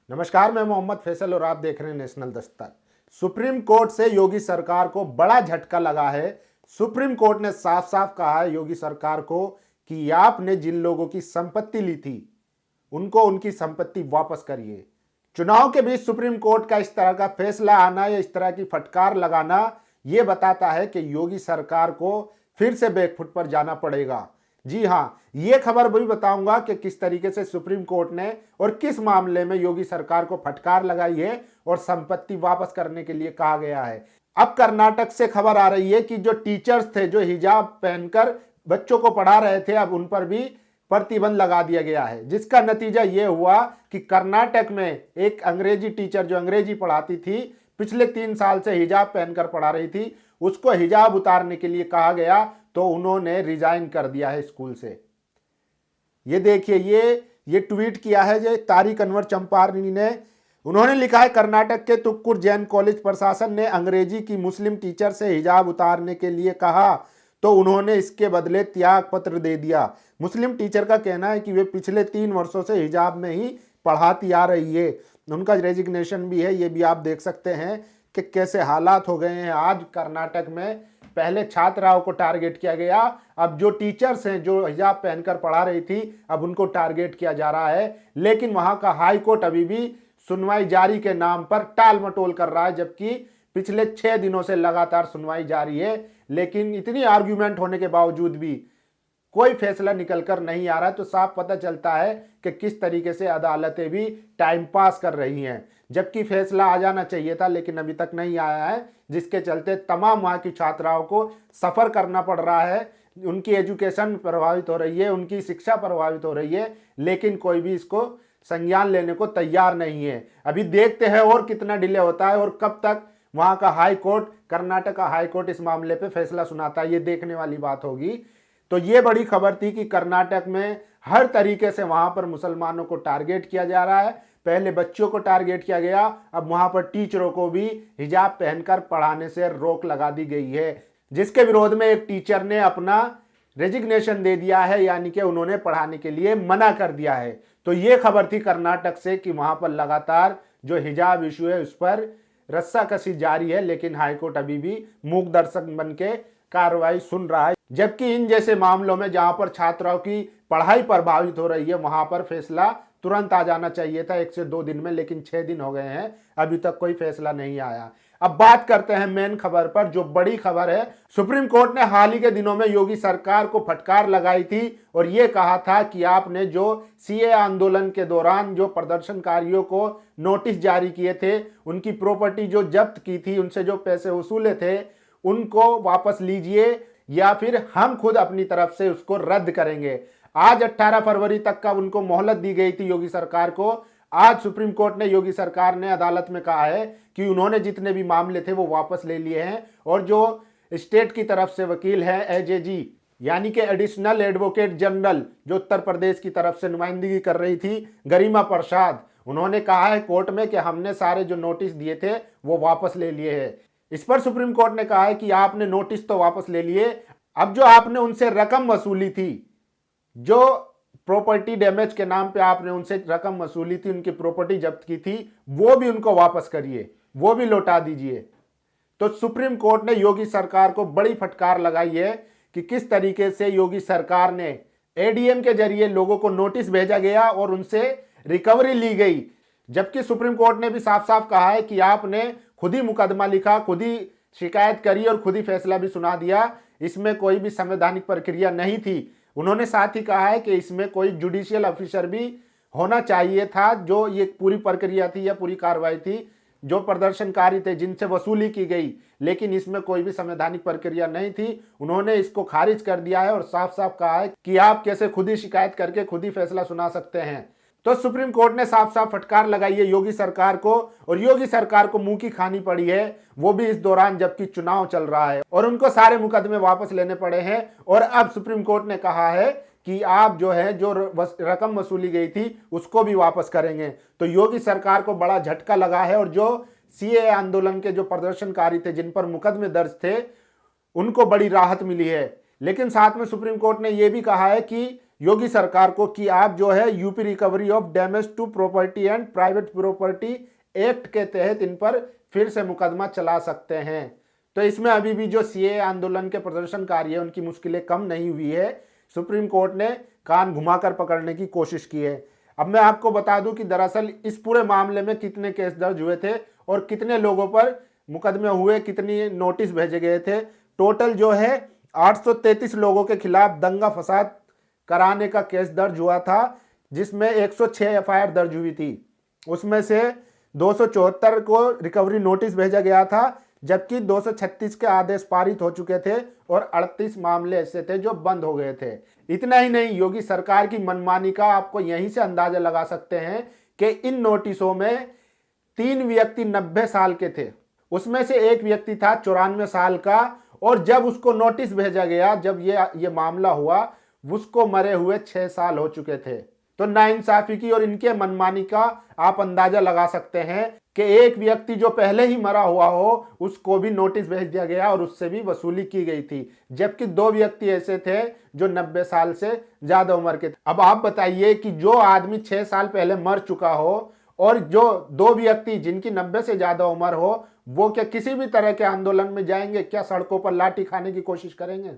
नमस्कार, मैं मोहम्मद फैसल और आप देख रहे हैं नेशनल दस्तक। सुप्रीम कोर्ट से योगी सरकार को बड़ा झटका लगा है। सुप्रीम कोर्ट ने साफ साफ कहा है योगी सरकार को कि आपने जिन लोगों की संपत्ति ली थी उनको उनकी संपत्ति वापस करिए। चुनाव के बीच सुप्रीम कोर्ट का इस तरह का फैसला आना या इस तरह की फटकार लगाना यह बताता है कि योगी सरकार को फिर से बैकफुट पर जाना पड़ेगा। जी हां, यह खबर भी बताऊंगा कि किस तरीके से सुप्रीम कोर्ट ने और किस मामले में योगी सरकार को फटकार लगाई है और संपत्ति वापस करने के लिए कहा गया है। अब कर्नाटक से खबर आ रही है कि जो टीचर्स थे जो हिजाब पहनकर बच्चों को पढ़ा रहे थे, अब उन पर भी प्रतिबंध लगा दिया गया है, जिसका नतीजा यह हुआ कि कर्नाटक में एक अंग्रेजी टीचर जो अंग्रेजी पढ़ाती थी, पिछले 3 साल से हिजाब पहनकर पढ़ा रही थी, उसको हिजाब उतारने के लिए कहा गया तो उन्होंने रिजाइन कर दिया है स्कूल से। ये देखिए, ये ट्वीट किया है जो तारिक अनवर चंपारनी ने। उन्होंने लिखा है, कर्नाटक के तुक्कुर जैन कॉलेज प्रशासन ने अंग्रेजी की मुस्लिम टीचर से हिजाब उतारने के लिए कहा तो उन्होंने इसके बदले त्याग पत्र दे दिया। मुस्लिम टीचर का कहना है कि वे पिछले 3 वर्षों से हिजाब में ही पढ़ाती आ रही है। उनका रेजिग्नेशन भी है। ये भी आप देख सकते हैं कि कैसे हालात हो गए हैं आज कर्नाटक में। पहले छात्राओं को टारगेट किया गया, अब जो टीचर्स हैं जो हिजाब पहनकर पढ़ा रही थी अब उनको टारगेट किया जा रहा है। लेकिन वहां का हाई कोर्ट अभी भी सुनवाई जारी के नाम पर टाल मटोल कर रहा है, जबकि पिछले 6 दिनों से लगातार सुनवाई जारी है। लेकिन इतनी आर्ग्यूमेंट होने के बावजूद भी कोई फैसला निकलकर नहीं आ रहा है। तो साफ पता चलता है कि किस तरीके से अदालतें भी टाइम पास कर रही हैं, जबकि फैसला आ जाना चाहिए था लेकिन अभी तक नहीं आया है, जिसके चलते तमाम वहां की छात्राओं को सफर करना पड़ रहा है। उनकी एजुकेशन प्रभावित हो रही है, उनकी शिक्षा प्रभावित हो रही है, लेकिन कोई भी इसको संज्ञान लेने को तैयार नहीं है। अभी देखते हैं और कितना डिले होता है और कब तक वहां का हाई कोर्ट, कर्नाटक का हाई कोर्ट इस मामले पे फैसला सुनाता है, ये देखने वाली बात होगी। तो ये बड़ी खबर थी कि कर्नाटक में हर तरीके से वहां पर मुसलमानों को टारगेट किया जा रहा है। पहले बच्चों को टारगेट किया गया, अब वहां पर टीचरों को भी हिजाब पहनकर पढ़ाने से रोक लगा दी गई है, जिसके विरोध में एक टीचर ने अपना रेजिग्नेशन दे दिया है, यानी कि उन्होंने पढ़ाने के लिए मना कर दिया है। तो ये खबर थी कर्नाटक से कि वहां पर लगातार जो हिजाब इशू है उस पर रस्साकसी जारी है, लेकिन हाईकोर्ट अभी भी मूक दर्शक बन के कार्रवाई सुन रहा है। जबकि इन जैसे मामलों में जहां पर छात्राओं की पढ़ाई प्रभावित हो रही है वहां पर फैसला तुरंत आ जाना चाहिए था 1 से 2 दिन में, लेकिन 6 दिन हो गए हैं, अभी तक कोई फैसला नहीं आया। अब बात करते हैं मेन खबर पर, जो बड़ी खबर है। सुप्रीम कोर्ट ने हाल ही के दिनों में योगी सरकार को फटकार लगाई थी और यह कहा था कि आपने जो सीए आंदोलन के दौरान जो प्रदर्शनकारियों को नोटिस जारी किए थे, उनकी प्रॉपर्टी जो जब्त की थी, उनसे जो पैसे वसूले थे, उनको वापस लीजिए या फिर हम खुद अपनी तरफ से उसको रद्द करेंगे। आज 18 फरवरी तक का उनको मोहलत दी गई थी योगी सरकार को। आज सुप्रीम कोर्ट ने, योगी सरकार ने अदालत में कहा है कि उन्होंने जितने भी मामले थे वो वापस ले लिए हैं और जो स्टेट की तरफ से वकील है एजेजी, यानी कि एडिशनल एडवोकेट जनरल, जो उत्तर प्रदेश की तरफ से नुमाइंदगी कर रही थी, गरिमा प्रसाद, उन्होंने कहा है कोर्ट में कि हमने सारे जो नोटिस दिए थे वो वापस ले लिए हैं। इस पर सुप्रीम कोर्ट ने कहा है कि आपने नोटिस तो वापस ले लिए, अब जो आपने उनसे रकम वसूली थी, जो प्रॉपर्टी डैमेज के नाम पे आपने उनसे रकम वसूली थी, उनकी प्रॉपर्टी जब्त की थी, वो भी उनको वापस करिए, वो भी लौटा दीजिए। तो सुप्रीम कोर्ट ने योगी सरकार को बड़ी फटकार लगाई है कि किस तरीके से योगी सरकार ने एडीएम के जरिए लोगों को नोटिस भेजा गया और उनसे रिकवरी ली गई, जबकि सुप्रीम कोर्ट ने भी साफ साफ कहा है कि आपने खुद ही मुकदमा लिखा, खुद ही शिकायत करी और खुद ही फैसला भी सुना दिया, इसमें कोई भी संवैधानिक प्रक्रिया नहीं थी। उन्होंने साथ ही कहा है कि इसमें कोई जुडिशियल ऑफिसर भी होना चाहिए था, जो ये पूरी प्रक्रिया थी या पूरी कार्रवाई थी, जो प्रदर्शनकारी थे जिनसे वसूली की गई, लेकिन इसमें कोई भी संवैधानिक प्रक्रिया नहीं थी। उन्होंने इसको खारिज कर दिया है और साफ साफ कहा है कि आप कैसे खुद ही शिकायत करके खुद ही फैसला सुना सकते हैं। तो सुप्रीम कोर्ट ने साफ साफ फटकार लगाई है योगी सरकार को, और योगी सरकार को मुंह की खानी पड़ी है, वो भी इस दौरान जबकि चुनाव चल रहा है, और उनको सारे मुकदमे वापस लेने पड़े हैं। और अब सुप्रीम कोर्ट ने कहा है कि आप जो है जो रकम वसूली गई थी उसको भी वापस करेंगे। तो योगी सरकार को बड़ा झटका लगा है, और जो सीए आंदोलन के जो प्रदर्शनकारी थे जिन पर मुकदमे दर्ज थे उनको बड़ी राहत मिली है। लेकिन साथ में सुप्रीम कोर्ट ने यह भी कहा है कि योगी सरकार को कि आप जो है UP recovery of damage to property and private property act के तहत इन पर फिर से मुकदमा चला सकते हैं। तो इसमें अभी भी जो सीए आंदोलन के प्रदर्शनकारी है उनकी मुश्किलें कम नहीं हुई है। सुप्रीम कोर्ट ने कान घुमाकर पकड़ने की कोशिश की है। अब मैं आपको बता दूं कि दरअसल इस पूरे मामले में कितने केस दर्ज हुए थे और कितने लोगों पर मुकदमे हुए, कितनी नोटिस भेजे गए थे। टोटल जो है 833 लोगों के खिलाफ दंगा फसाद कराने का केस दर्ज हुआ था, जिसमें 106 एफआईआर दर्ज हुई थी। उसमें से 274 को रिकवरी नोटिस भेजा गया था, जबकि 236 के आदेश पारित हो चुके थे और 38 मामले ऐसे थे जो बंद हो गए थे। इतना ही नहीं, योगी सरकार की मनमानी का आपको यहीं से अंदाजा लगा सकते हैं कि इन नोटिसों में 3 व्यक्ति 90 साल के थे, उसमें से एक व्यक्ति था 94 साल का, और जब उसको नोटिस भेजा गया, जब ये मामला हुआ, उसको मरे हुए 6 साल हो चुके थे। तो नाइंसाफी की और इनके मनमानी का आप अंदाजा लगा सकते हैं कि एक व्यक्ति जो पहले ही मरा हुआ हो उसको भी नोटिस भेज दिया गया और उससे भी वसूली की गई थी, जबकि 2 व्यक्ति ऐसे थे जो 90 साल से ज्यादा उम्र के थे। अब आप बताइए कि जो आदमी 6 साल पहले मर चुका हो और जो 2 व्यक्ति जिनकी 90 से ज्यादा उम्र हो, वो क्या किसी भी तरह के आंदोलन में जाएंगे? क्या सड़कों पर लाठी खाने की कोशिश करेंगे?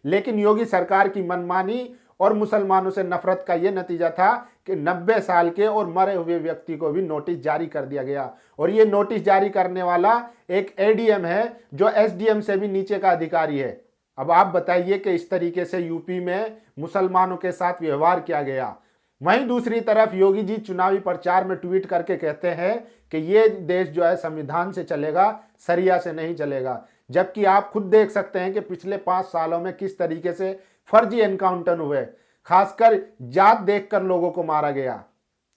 लेकिन योगी सरकार की मनमानी और मुसलमानों से नफरत का यह नतीजा था कि 90 साल के और मरे हुए व्यक्ति को भी नोटिस जारी कर दिया गया। और ये नोटिस जारी करने वाला एक एडीएम है जो एसडीएम से भी नीचे का अधिकारी है। अब आप बताइए कि इस तरीके से यूपी में मुसलमानों के साथ व्यवहार किया गया। वहीं दूसरी तरफ योगी जी चुनावी प्रचार में ट्वीट करके कहते हैं कि ये देश जो है संविधान से चलेगा, सरिया से नहीं चलेगा। जबकि आप खुद देख सकते हैं कि पिछले 5 सालों में किस तरीके से फर्जी एनकाउंटर हुए। खासकर जात देखकर लोगों को मारा गया,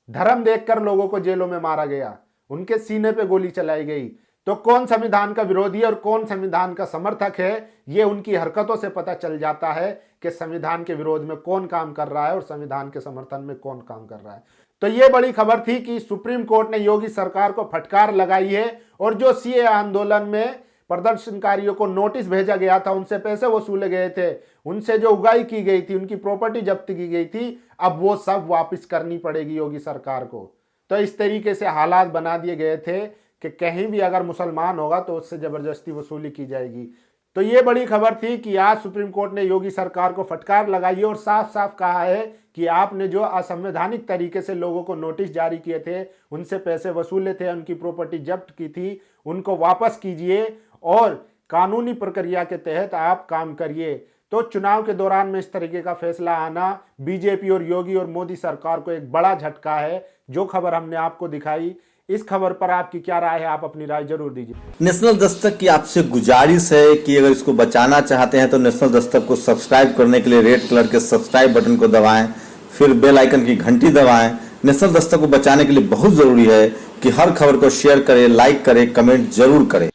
धर्म देखकर लोगों को जेलों में मारा गया, उनके सीने पे गोली चलाई गई। तो कौन संविधान का विरोधी और कौन संविधान का समर्थक है, ये उनकी हरकतों से पता चल जाता है कि संविधान के विरोध में कौन काम कर रहा है और संविधान के समर्थन में कौन काम कर रहा है। तो ये बड़ी खबर थी कि सुप्रीम कोर्ट ने योगी सरकार को फटकार लगाई है और जो सीए आंदोलन में प्रदर्शनकारियों को नोटिस भेजा गया था, उनसे पैसे वसूले गए थे, उनसे जो उगाई की गई थी, उनकी प्रॉपर्टी जब्त की गई थी, अब वो सब वापस करनी पड़ेगी योगी सरकार को। तो इस तरीके से हालात बना दिए गए थे कि कहीं भी अगर मुसलमान होगा तो उससे जबरदस्ती वसूली की जाएगी। तो ये बड़ी खबर थी कि आज सुप्रीम कोर्ट ने योगी सरकार को फटकार लगाई और साफ साफ कहा है कि आपने जो असंवैधानिक तरीके से लोगों को नोटिस जारी किए थे, उनसे पैसे वसूले थे, उनकी प्रॉपर्टी जब्त की थी, उनको वापस कीजिए और कानूनी प्रक्रिया के तहत आप काम करिए। तो चुनाव के दौरान में इस तरीके का फैसला आना बीजेपी और योगी और मोदी सरकार को एक बड़ा झटका है। जो खबर हमने आपको दिखाई, इस खबर पर आपकी क्या राय है, आप अपनी राय जरूर दीजिए। नेशनल दस्तक की आपसे गुजारिश है कि अगर इसको बचाना चाहते हैं तो नेशनल दस्तक को सब्सक्राइब करने के लिए रेड कलर के सब्सक्राइब बटन को दबाएं, फिर बेल आइकन की घंटी दबाएं। नेशनल दस्तक को बचाने के लिए बहुत जरूरी है कि हर खबर को शेयर करें, लाइक करें, कमेंट जरूर करें।